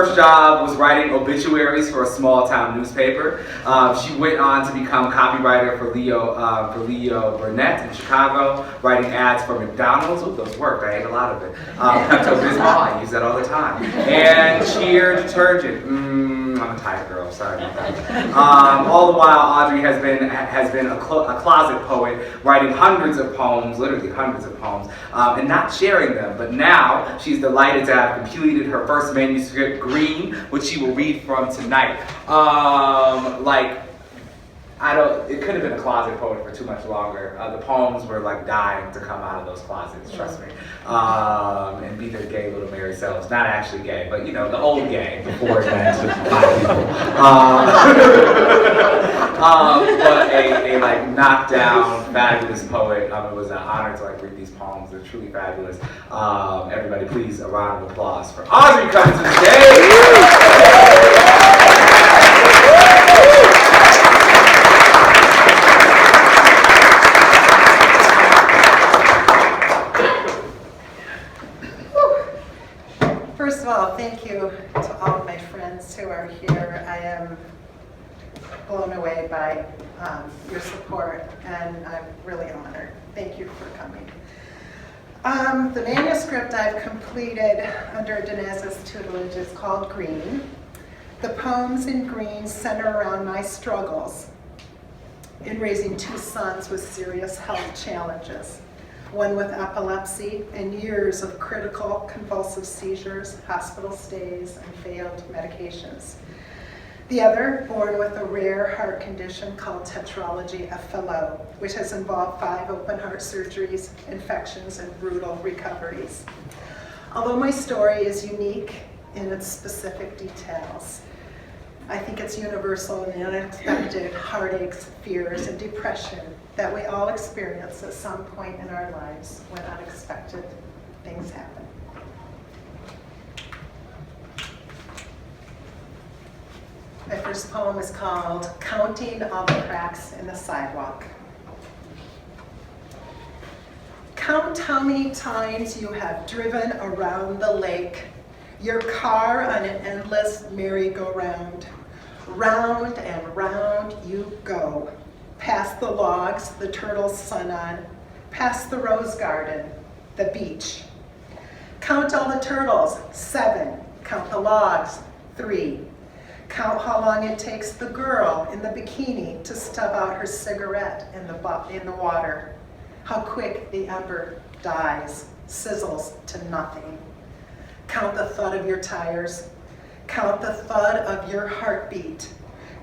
first job was writing obituaries for a small town newspaper. She went on to become copywriter for Leo Burnett in Chicago, writing ads for McDonald's. Oh, those worked. I ate a lot of it. Pepto-Bismol, I use that all the time. And Cheer detergent. I'm a tired girl. Sorry about that. All the while, Audrey has been a closet poet, writing hundreds of poems, literally hundreds of poems, and not sharing them. But now she's delighted to have completed her first manuscript, Green, which she will read from tonight. It could have been a closet poet for too much longer. The poems were like dying to come out of those closets, trust me, and be their gay little merry selves. Not actually gay, but you know, the old gay before it meant to black people. But a like knockdown, fabulous poet. It was an honor to read these poems. They're truly fabulous. Everybody, please, a round of applause for Audrey coming to the stage. First of all, thank you to all of my friends who are here. I am blown away by your support, and I'm really honored. Thank you for coming. The manuscript I've completed under Danez's tutelage is called Green. The poems in Green center around my struggles in raising two sons with serious health challenges. One with epilepsy and years of critical convulsive seizures, hospital stays, and failed medications. The other, born with a rare heart condition called tetralogy of Fallot, which has involved 5 open heart surgeries, infections, and brutal recoveries. Although my story is unique in its specific details, I think it's universal in the unexpected heartaches, fears, and depression that we all experience at some point in our lives when unexpected things happen. My first poem is called Counting All the Cracks in the Sidewalk. Count how many times you have driven around the lake, your car on an endless merry-go-round. Round and round you go, past the logs the turtles sun on, past the rose garden, the beach. Count all the turtles, 7. Count the logs, 3. Count how long it takes the girl in the bikini to stub out her cigarette in the water. How quick the ember dies, sizzles to nothing. Count the thud of your tires. Count the thud of your heartbeat.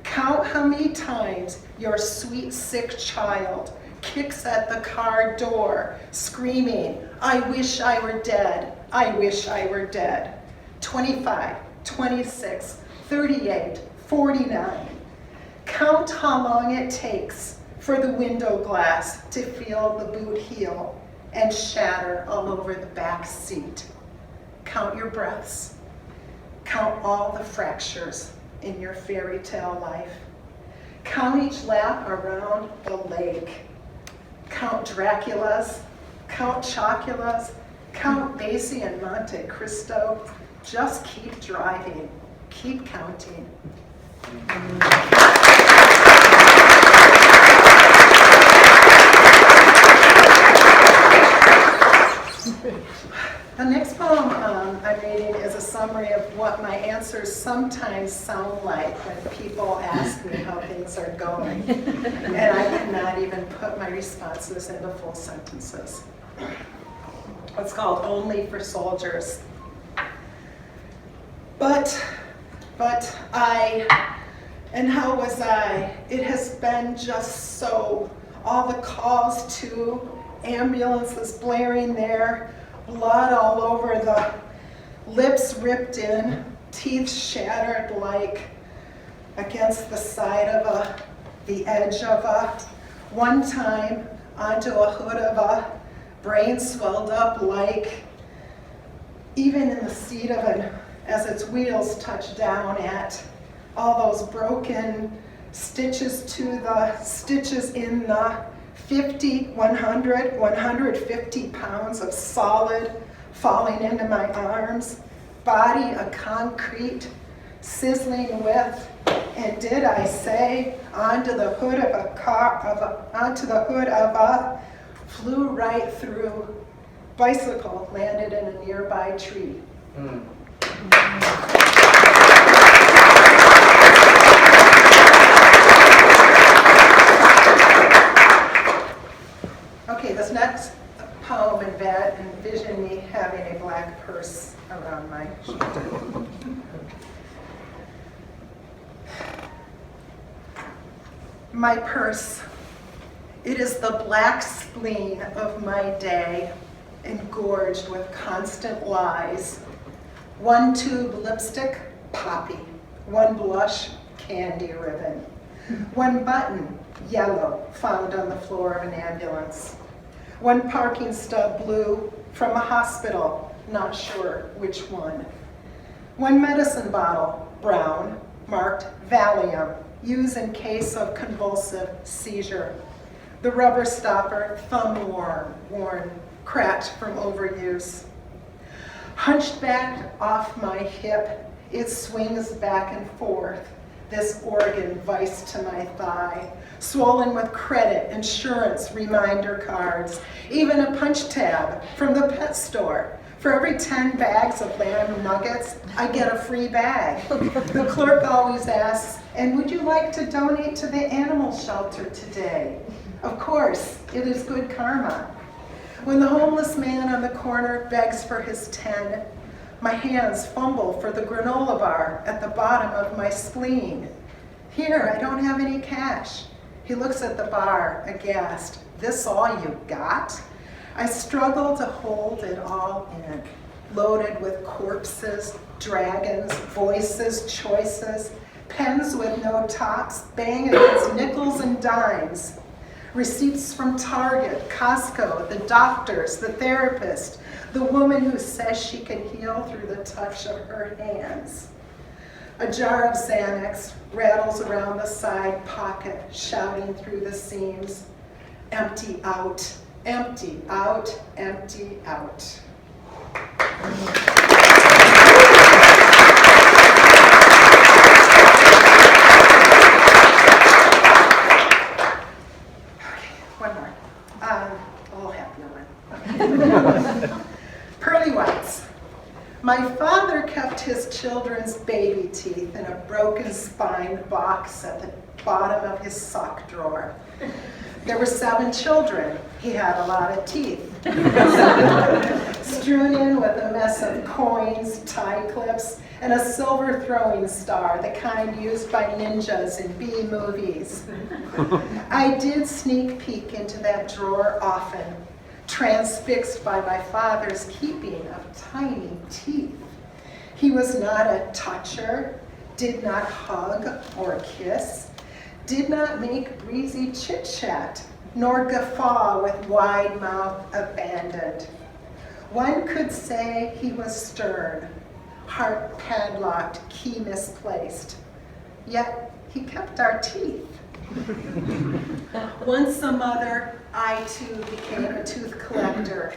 Count how many times your sweet, sick child kicks at the car door, screaming, I wish I were dead, I wish I were dead. 25, 26, 38, 49. Count how long it takes for the window glass to feel the boot heel and shatter all over the back seat. Count your breaths. Count all the fractures in your fairy tale life. Count each lap around the lake. Count Draculas, count Choculas, count Basie and Monte Cristo. Just keep driving, keep counting. The next poem I'm reading is a summary of what my answers sometimes sound like when people ask me how things are going. And I cannot even put my responses into full sentences. It's called Only for Soldiers. But I, and how was I? It has been just so. All the calls to ambulances blaring there, blood all over the lips ripped in, teeth shattered like against the side of the edge of one time onto a hood of a brain swelled up like even in the seat of as its wheels touch down at all those broken stitches to the stitches in the 50, 100, 150 pounds of solid falling into my arms, body a concrete, sizzling with, and did I say, onto the hood of a flew right through. Bicycle landed in a nearby tree. Okay, this next poem envisioned me having a black purse around my shoulder. My purse, it is the black spleen of my day, engorged with constant lies. One tube lipstick, poppy. One blush, candy ribbon. One button, yellow, found on the floor of an ambulance. One parking stub, blue, from a hospital, not sure which one. One medicine bottle, brown, marked Valium, used in case of convulsive seizure. The rubber stopper, thumb worn, cracked from overuse. Hunched back off my hip, it swings back and forth, this organ vice to my thigh, swollen with credit, insurance, reminder cards, even a punch tab from the pet store. For every 10 bags of lamb nuggets, I get a free bag. The clerk always asks, and would you like to donate to the animal shelter today? Of course, it is good karma. When the homeless man on the corner begs for his 10, my hands fumble for the granola bar at the bottom of my spleen. Here, I don't have any cash. He looks at the bar, aghast. This all you got? I struggle to hold it all in, loaded with corpses, dragons, voices, choices, pens with no tops, bang against nickels and dimes. Receipts from Target, Costco, the doctors, the therapist, the woman who says she can heal through the touch of her hands. A jar of Xanax rattles around the side pocket, shouting through the seams. Empty out, empty out, empty out. One more. A little happier one. Pearly whites. My father kept his children's baby teeth in a broken spine box at the bottom of his sock drawer. There were 7 children. He had a lot of teeth. Strewn in with a mess of coins, tie clips, and a silver throwing star, the kind used by ninjas in B movies. I did sneak peek into that drawer often, transfixed by my father's keeping of tiny teeth. He was not a toucher, did not hug or kiss, did not make breezy chit-chat, nor guffaw with wide mouth abandoned. One could say he was stern, heart padlocked, key misplaced, yet he kept our teeth. Once a mother, I too became a tooth collector,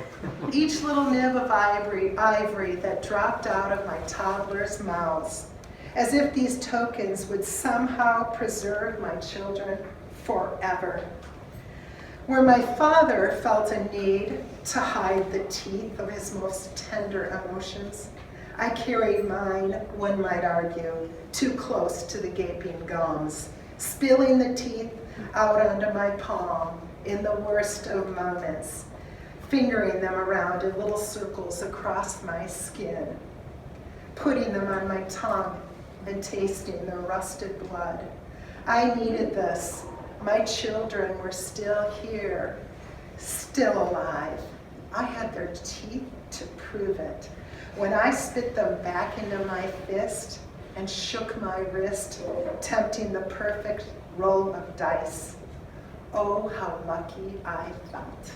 each little nib of ivory that dropped out of my toddlers' mouths, as if these tokens would somehow preserve my children forever. Where my father felt a need to hide the teeth of his most tender emotions, I carried mine, one might argue, too close to the gaping gums, spilling the teeth out onto my palm in the worst of moments, fingering them around in little circles across my skin, putting them on my tongue and tasting the rusted blood. I needed this. My children were still here, still alive. I had their teeth to prove it. When I spit them back into my fist and shook my wrist, tempting the perfect roll of dice, oh, how lucky I felt.